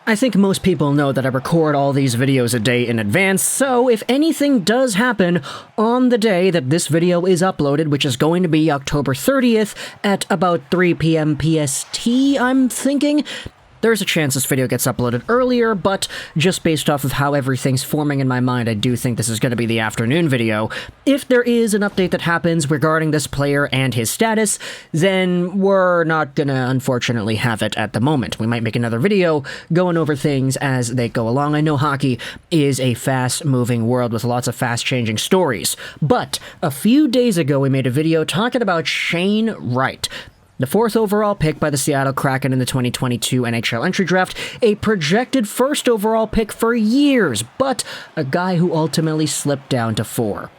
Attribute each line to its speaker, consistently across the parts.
Speaker 1: I think most people know that I record all these videos a day in advance, so if anything does happen on the day that this video is uploaded, which is going to be October 30th at about 3 p.m. PST, I'm thinking, there's a chance this video gets uploaded earlier, but just based off of how everything's forming in my mind, I do think this is going to be the afternoon video. If there is an update that happens regarding this player and his status, then we're not gonna unfortunately have it at the moment. We might make another video going over things as they go along. I know hockey is a fast-moving world with lots of fast-changing stories, but a few days ago we made a video talking about Shane Wright, the 4th overall pick by the Seattle Kraken in the 2022 NHL Entry Draft, a projected 1st overall pick for years, but a guy who ultimately slipped down to 4.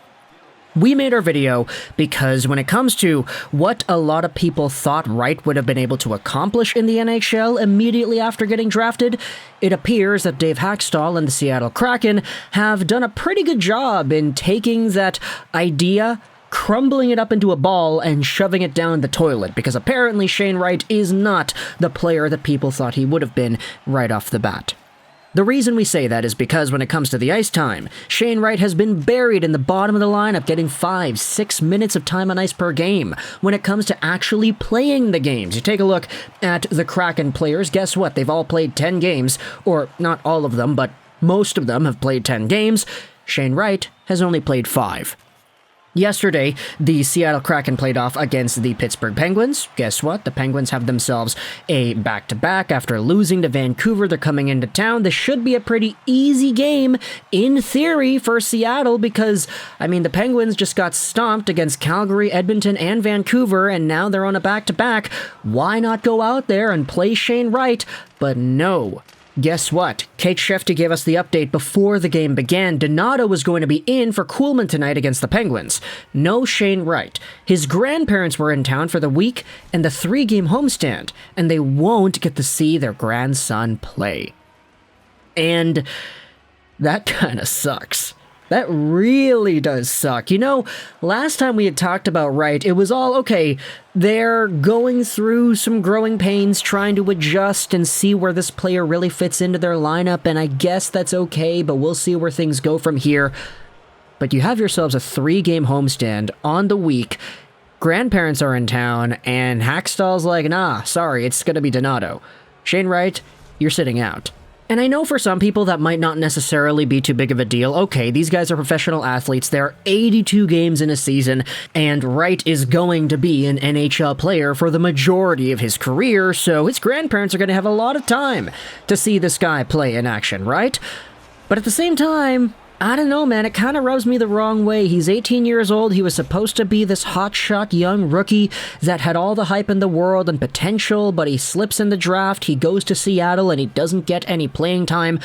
Speaker 1: We made our video because when it comes to what a lot of people thought Wright would have been able to accomplish in the NHL immediately after getting drafted, it appears that Dave Hakstol and the Seattle Kraken have done a pretty good job in taking that idea, crumbling it up into a ball and shoving it down the toilet, because apparently Shane Wright is not the player that people thought he would have been right off the bat. The reason we say that is because when it comes to the ice time, Shane Wright has been buried in the bottom of the lineup, getting 5-6 minutes of time on ice per game. When it comes to actually playing the games, you take a look at the Kraken players, guess what? They've all played 10 games, or not all of them, but most of them have played 10 games. Shane Wright has only played 5. Yesterday, the Seattle Kraken played off against the Pittsburgh Penguins. Guess what? The Penguins have themselves a back-to-back after losing to Vancouver. They're coming into town. This should be a pretty easy game, in theory, for Seattle because, the Penguins just got stomped against Calgary, Edmonton, and Vancouver, and now they're on a back-to-back. Why not go out there and play Shane Wright? But no. Guess what? Kate Shefty gave us the update before the game began. Donato was going to be in for Kuhlman tonight against the Penguins. No Shane Wright. His grandparents were in town for the week and the 3-game homestand, and they won't get to see their grandson play. And that kind of sucks. That really does suck. Last time we had talked about Wright, it was all, okay, they're going through some growing pains, trying to adjust and see where this player really fits into their lineup, and I guess that's okay, but we'll see where things go from here. But you have yourselves a 3-game homestand on the week, grandparents are in town, and Hakstol's like, nah, sorry, it's gonna be Donato. Shane Wright, you're sitting out. And I know for some people that might not necessarily be too big of a deal. Okay, these guys are professional athletes. There are 82 games in a season, and Wright is going to be an NHL player for the majority of his career, so his grandparents are going to have a lot of time to see this guy play in action, right? But at the same time, I don't know, man, it kind of rubs me the wrong way. He's 18 years old, he was supposed to be this hotshot young rookie that had all the hype in the world and potential, but he slips in the draft, he goes to Seattle, and he doesn't get any playing time.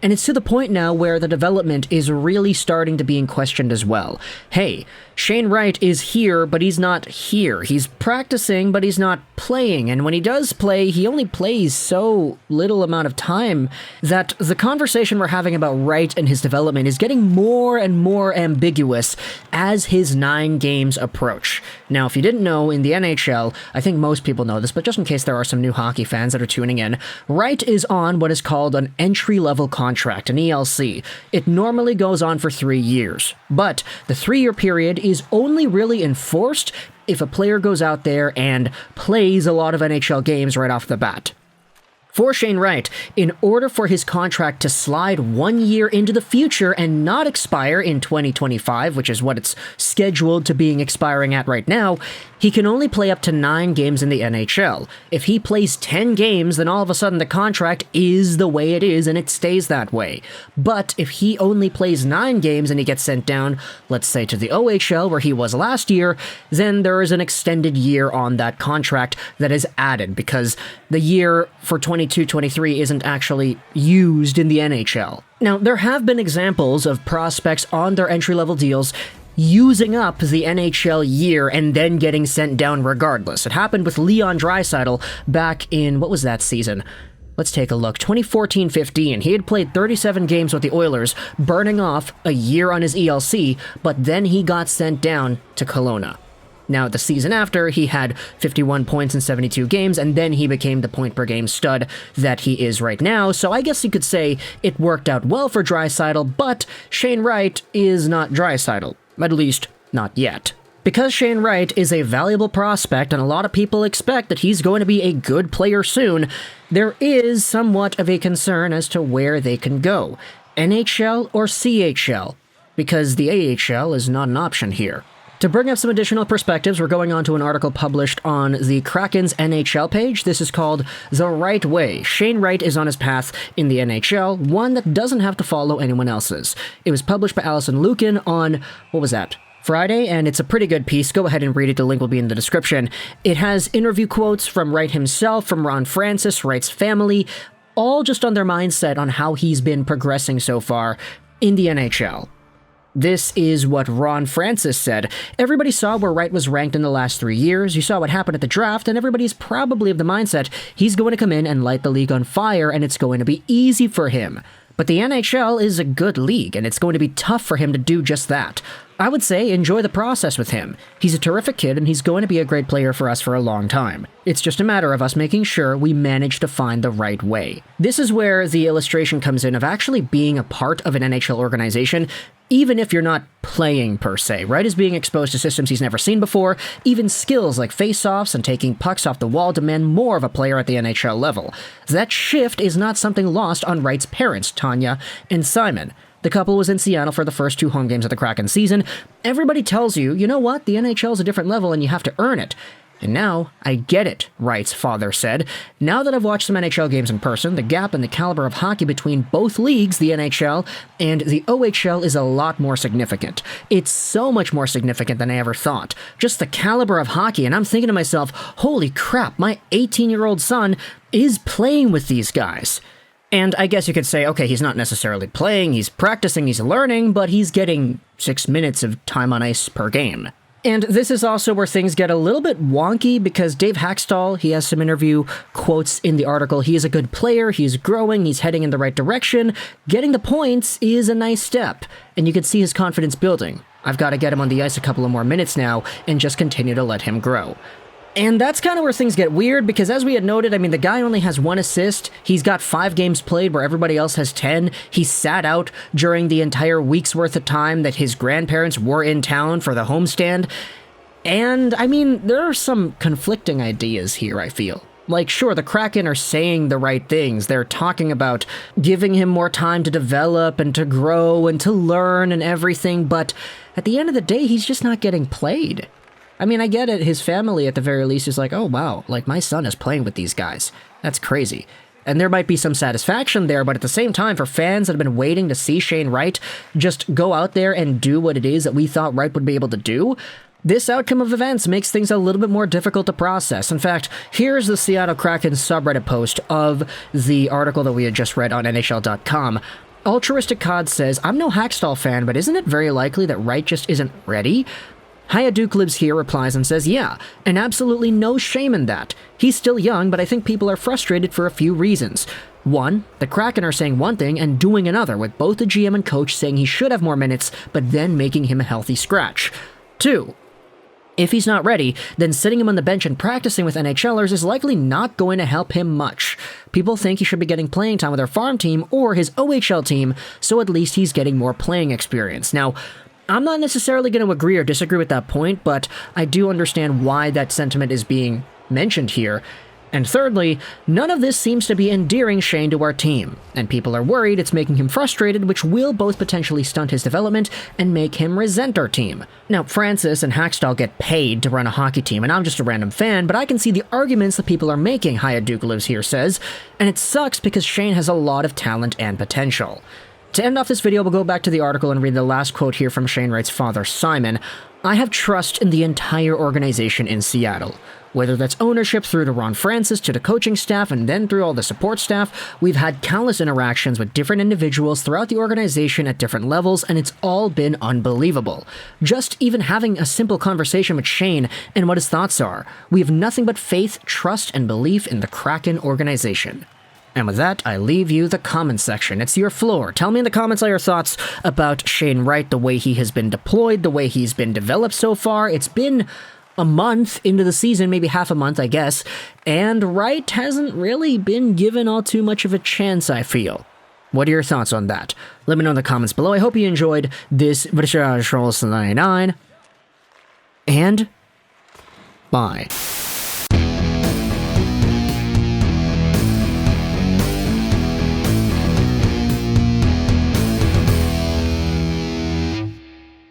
Speaker 1: And it's to the point now where the development is really starting to be questioned as well. Hey, Shane Wright is here, but he's not here. He's practicing, but he's not playing. And when he does play, he only plays so little amount of time that the conversation we're having about Wright and his development is getting more and more ambiguous as his 9 games approach. Now, if you didn't know, in the NHL, I think most people know this, but just in case there are some new hockey fans that are tuning in, Wright is on what is called an entry-level contract, an ELC. It normally goes on for 3 years, but the 3-year period is only really enforced if a player goes out there and plays a lot of NHL games right off the bat. For Shane Wright, in order for his contract to slide 1 year into the future and not expire in 2025, which is what it's scheduled to being expiring at right now, he can only play up to 9 games in the NHL. If he plays 10 games, then all of a sudden the contract is the way it is and it stays that way. But if he only plays 9 games and he gets sent down, let's say to the OHL where he was last year, then there is an extended year on that contract that is added because the year for 22-23 isn't actually used in the NHL. Now, there have been examples of prospects on their entry-level deals using up the NHL year and then getting sent down regardless. It happened with Leon Draisaitl back in, what was that season? Let's take a look. 2014-15. He had played 37 games with the Oilers, burning off a year on his ELC, but then he got sent down to Kelowna. Now, the season after, he had 51 points in 72 games, and then he became the point-per-game stud that he is right now, so I guess you could say it worked out well for Draisaitl, but Shane Wright is not Draisaitl. At least, not yet. Because Shane Wright is a valuable prospect and a lot of people expect that he's going to be a good player soon, there is somewhat of a concern as to where they can go. NHL or CHL? Because the AHL is not an option here. To bring up some additional perspectives, we're going on to an article published on the Kraken's NHL page. This is called The Right Way. Shane Wright is on his path in the NHL, one that doesn't have to follow anyone else's. It was published by Allison Lucan on, Friday, and it's a pretty good piece. Go ahead and read it. The link will be in the description. It has interview quotes from Wright himself, from Ron Francis, Wright's family, all just on their mindset on how he's been progressing so far in the NHL. This is what Ron Francis said. Everybody saw where Wright was ranked in the last 3 years. You saw what happened at the draft, and everybody's probably of the mindset he's going to come in and light the league on fire, and it's going to be easy for him. But the NHL is a good league, and it's going to be tough for him to do just that. I would say enjoy the process with him. He's a terrific kid, and he's going to be a great player for us for a long time. It's just a matter of us making sure we manage to find the right way. This is where the illustration comes in of actually being a part of an NHL organization, even if you're not playing per se. Wright is being exposed to systems he's never seen before. Even skills like face-offs and taking pucks off the wall demand more of a player at the NHL level. That shift is not something lost on Wright's parents, Tanya and Simon. The couple was in Seattle for the first 2 home games of the Kraken season. Everybody tells you, you know what, the NHL is a different level and you have to earn it. And now, I get it, Wright's father said. Now that I've watched some NHL games in person, the gap in the caliber of hockey between both leagues, the NHL and the OHL, is a lot more significant. It's so much more significant than I ever thought. Just the caliber of hockey, and I'm thinking to myself, holy crap, my 18-year-old son is playing with these guys. And I guess you could say, okay, he's not necessarily playing, he's practicing, he's learning, but he's getting 6 minutes of time on ice per game. And this is also where things get a little bit wonky, because Dave Haxtell, he has some interview quotes in the article. He is a good player, he's growing, he's heading in the right direction. Getting the points is a nice step, and you can see his confidence building. I've got to get him on the ice a couple of more minutes now and just continue to let him grow. And that's kind of where things get weird, because as we had noted, I mean, the guy only has 1 assist. He's got 5 games played where everybody else has 10. He sat out during the entire week's worth of time that his grandparents were in town for the homestand. And, I mean, there are some conflicting ideas here, I feel. Like, sure, the Kraken are saying the right things. They're talking about giving him more time to develop and to grow and to learn and everything, but at the end of the day, he's just not getting played. I mean, I get it, his family at the very least is like, oh wow, like my son is playing with these guys. That's crazy. And there might be some satisfaction there, but at the same time, for fans that have been waiting to see Shane Wright just go out there and do what it is that we thought Wright would be able to do, this outcome of events makes things a little bit more difficult to process. In fact, here's the Seattle Kraken subreddit post of the article that we had just read on NHL.com. Altruistic Cod says, I'm no Haxtell fan, but isn't it very likely that Wright just isn't ready? Hayaduke Lives Here replies and says, yeah, and absolutely no shame in that. He's still young, but I think people are frustrated for a few reasons. 1, the Kraken are saying one thing and doing another, with both the GM and coach saying he should have more minutes, but then making him a healthy scratch. 2, if he's not ready, then sitting him on the bench and practicing with NHLers is likely not going to help him much. People think he should be getting playing time with our farm team or his OHL team, so at least he's getting more playing experience. Now, I'm not necessarily going to agree or disagree with that point, but I do understand why that sentiment is being mentioned here. And thirdly, none of this seems to be endearing Shane to our team, and people are worried it's making him frustrated, which will both potentially stunt his development and make him resent our team. Now, Francis and Haxtell get paid to run a hockey team, and I'm just a random fan, but I can see the arguments that people are making, Hayaduke Lives Here says, and it sucks because Shane has a lot of talent and potential. To end off this video, we'll go back to the article and read the last quote here from Shane Wright's father, Simon. I have trust in the entire organization in Seattle. Whether that's ownership through to Ron Francis to the coaching staff and then through all the support staff, we've had countless interactions with different individuals throughout the organization at different levels, and it's all been unbelievable. Just even having a simple conversation with Shane and what his thoughts are, we have nothing but faith, trust, and belief in the Kraken organization. And with that, I leave you the comment section. It's your floor. Tell me in the comments all your thoughts about Shane Wright, the way he has been deployed, the way he's been developed so far. It's been a month into the season, maybe half a month, I guess, and Wright hasn't really been given all too much of a chance, I feel. What are your thoughts on that? Let me know in the comments below. I hope you enjoyed this Juraj 99, and bye.